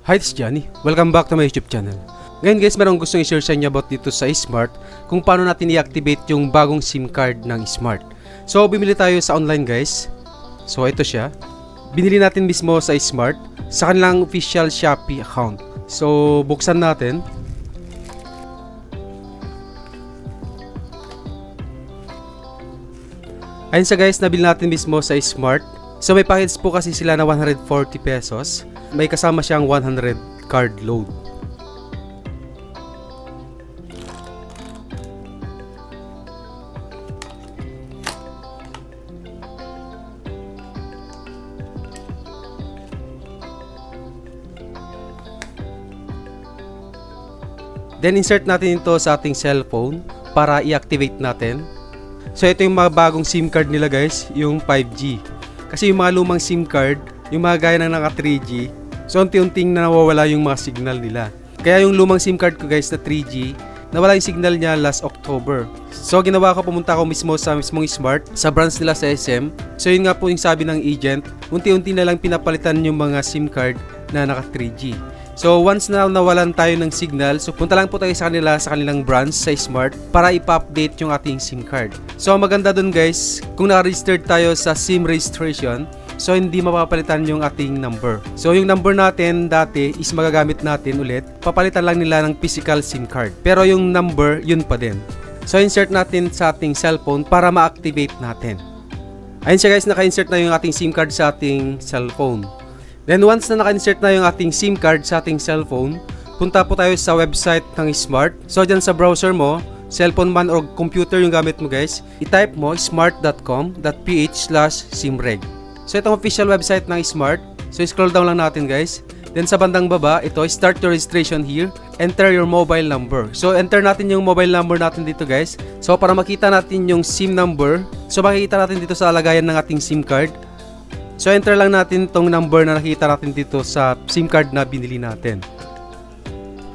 Hi, this is Johnny. Welcome back to my YouTube channel. Ngayon guys, merong gustong i-share sa inyo about dito sa Smart kung paano natin i-activate yung bagong SIM card ng Smart. So, bumili tayo sa online guys. So, ito siya. Binili natin mismo sa Smart sa kanilang official Shopee account. So, buksan natin. Ayun siya guys, nabili natin mismo sa Smart. So, may package po kasi sila na 140 pesos. May kasama siyang 100 card load. Then insert natin ito sa ating cellphone para i-activate natin. So ito yung mga bagong SIM card nila guys, yung 5G. Kasi yung mga lumang SIM card, yung mga gaya ng naka 3G, so unti-unting nawawala yung mga signal nila. Kaya yung lumang SIM card ko guys na 3G, nawala yung signal niya last October. So ginawa ko, pumunta ako mismo sa mismong Smart, sa branch nila sa SM. So yun nga po yung sabi ng agent, unti-unti na lang pinapalitan yung mga SIM card na naka 3G. So once na nawalan tayo ng signal, so punta lang po tayo sa kanila, sa kanilang branch sa Smart para ipa-update yung ating SIM card. So maganda dun guys, kung naka-registered tayo sa SIM registration, so hindi mapapalitan yung ating number. So yung number natin dati is magagamit natin ulit, papalitan lang nila ng physical SIM card. Pero yung number, yun pa din. So insert natin sa ating cellphone para ma-activate natin. Ayun siya guys, naka-insert na yung ating SIM card sa ating cellphone. Then once na naka-insert na yung ating SIM card sa ating cellphone, punta po tayo sa website ng Smart. So dyan sa browser mo, cellphone man or computer yung gamit mo guys, i-type mo smart.com.ph/simreg. So itong official website ng Smart. So scroll down lang natin guys. Then sa bandang baba, ito start your registration here. Enter your mobile number. So enter natin yung mobile number natin dito guys. So para makita natin yung SIM number, so makikita natin dito sa lagayan ng ating SIM card. So enter lang natin tong number na nakita natin dito sa SIM card na binili natin.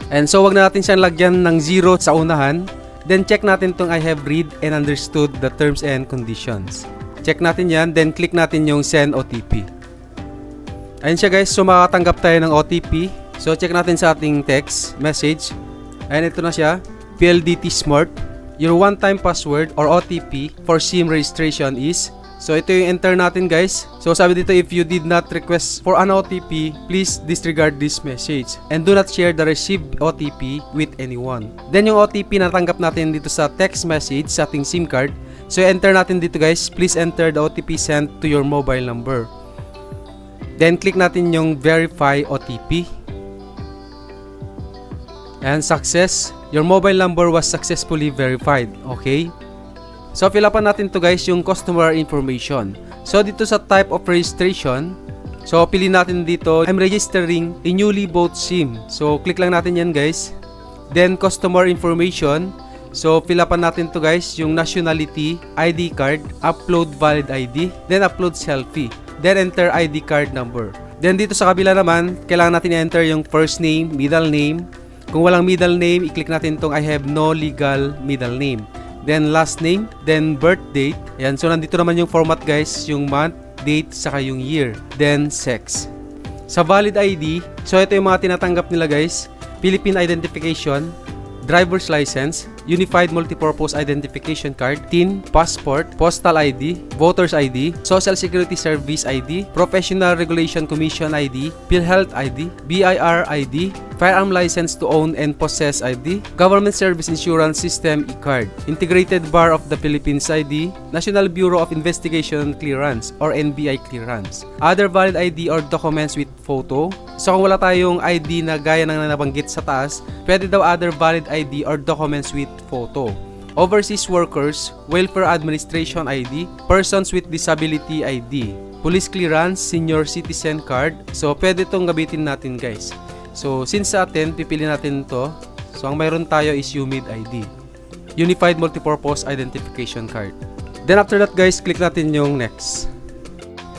And so wag na natin siyang lagyan ng 0 sa unahan. Then check natin tong I have read and understood the terms and conditions. Check natin yan, then click natin yung send OTP. Ayun siya guys, so makatanggap tayo ng OTP. So check natin sa ating text message. Ayun, ito na siya, PLDT Smart. Your one-time password or OTP for SIM registration is... So ito yung enter natin guys. So sabi dito, if you did not request for an OTP, please disregard this message and do not share the received OTP with anyone. Then yung OTP na natanggap natin dito sa text message sa ating SIM card. So enter natin dito guys, please enter the OTP sent to your mobile number. Then click natin yung verify OTP. And success, your mobile number was successfully verified. Okay. So fill upan natin to guys yung customer information. So dito sa type of registration, so piliin natin dito, I'm registering a newly bought SIM. So click lang natin yan guys. Then customer information, so fill upan natin to guys yung nationality, ID card, upload valid ID, then upload selfie, then enter ID card number. Then dito sa kabila naman, kailangan natin i-enter yung first name, middle name. Kung walang middle name, i-click natin tong I have no legal middle name. Then last name, then birth date. Yan, so nandito naman yung format guys, yung month, date, saka yung year. Then sex. Sa valid ID, so ito yung mga tinatanggap nila guys. Philippine Identification, Driver's License, Unified Multipurpose Identification Card, TIN, Passport, Postal ID, Voter's ID, Social Security Service ID, Professional Regulation Commission ID, PhilHealth ID, BIR ID, Firearm License to Own and Possess ID, Government Service Insurance System e-Card, Integrated Bar of the Philippines ID, National Bureau of Investigation Clearance or NBI Clearance, other valid ID or documents with photo. So kung wala tayong ID na gaya ng nabanggit sa taas, pwede daw other valid ID or documents with photo. Overseas Workers, Welfare Administration ID, Persons with Disability ID, Police Clearance, Senior Citizen Card. So pwede itong gabitin natin guys. So since sa atin, pipili natin to. So ang mayroon tayo is UMID ID, Unified Multipurpose Identification Card. Then after that guys, click natin yung next.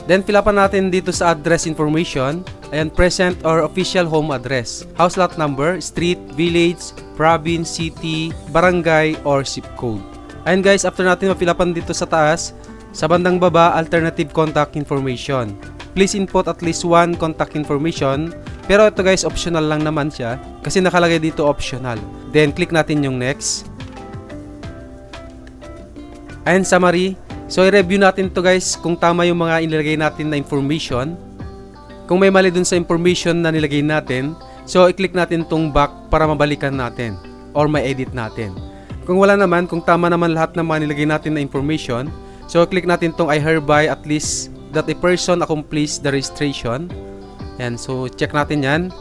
Then fill upan natin dito sa address information. Ayan, present or official home address, house lot number, street, village, province, city, barangay, or zip code. Ayan guys, after natin ma-fill upan dito sa taas, sa bandang baba, alternative contact information. please input at least one contact information. Pero ito guys, optional lang naman siya kasi nakalagay dito optional. Then click natin yung next. And summary. So i-review natin to guys kung tama yung mga inilagay natin na information. Kung may mali dun sa information na nilagay natin, so i-click natin tong back para mabalikan natin or ma-edit natin. Kung wala naman, kung tama naman lahat ng mga nilagay natin na information, so click natin tong I hereby at least that a person accomplishes the registration. Yan, so check natin yan.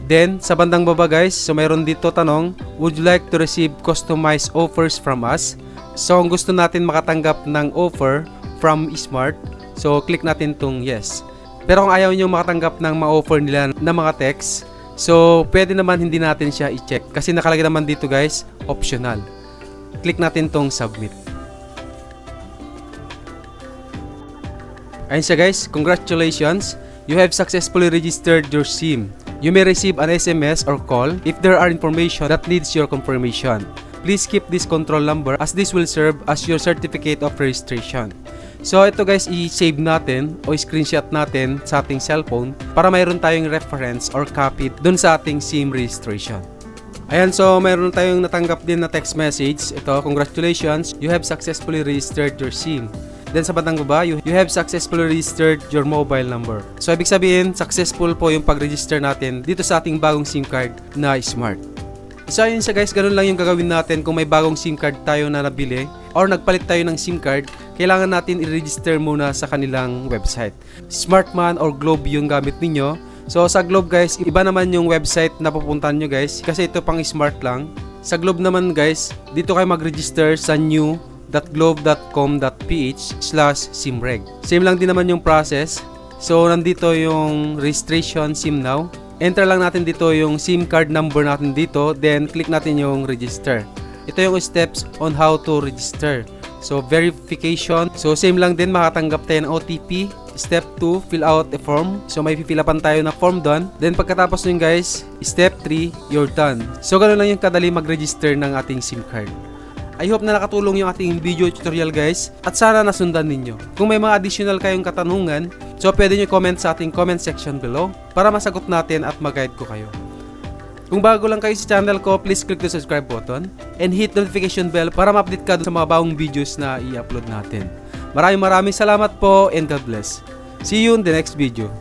Then sa bandang baba guys, so mayroon dito tanong, would you like to receive customized offers from us? So kung gusto natin makatanggap ng offer from Smart, so click natin tong yes. Pero kung ayaw nyo makatanggap ng ma-offer nila na mga text, so pwede naman hindi natin siya i-check kasi nakalagay naman dito guys, optional. Click natin tong submit. Ayun siya guys, congratulations! You have successfully registered your SIM. You may receive an SMS or call if there are information that needs your confirmation. Please keep this control number as this will serve as your certificate of registration. So ito guys, i-save natin o screenshot natin sa ating cellphone para mayroon tayong reference or copy dun sa ating SIM registration. Ayan, so mayroon tayong natanggap din na text message. Ito, congratulations, you have successfully registered your SIM. Then sa bandang baba, you have successfully registered your mobile number. So ibig sabihin, successful po yung pag-register natin dito sa ating bagong SIM card na Smart. So yun siya guys, ganun lang yung gagawin natin kung may bagong SIM card tayo na nabili or nagpalit tayo ng SIM card. Kailangan natin i-register muna sa kanilang website. Smartman or Globe yung gamit ninyo. So sa Globe guys, iba naman yung website na pupuntahan nyo guys kasi ito pang Smart lang. Sa Globe naman guys, dito kayo mag-register sa new.globe.com.ph/simreg. Same lang din naman yung process. So nandito yung registration SIM now. Enter lang natin dito yung SIM card number natin dito, then click natin yung register. Ito yung steps on how to register. So verification, so same lang din, makatanggap tayo ng OTP. Step 2, fill out a form. So may pipilapan tayo na form doon. Then pagkatapos nyo guys, step 3, you're done. So ganoon lang yung kadali mag-register ng ating SIM card. I hope na nakatulong yung ating video tutorial guys at sana nasundan ninyo. Kung may mga additional kayong katanungan, so pwede nyo comment sa ating comment section below para masagot natin at mag-guide ko kayo. Kung bago lang kayo sa channel ko, please click the subscribe button and hit notification bell para ma-update ka sa mga bagong videos na i-upload natin. Maraming salamat po and God bless. See you in the next video.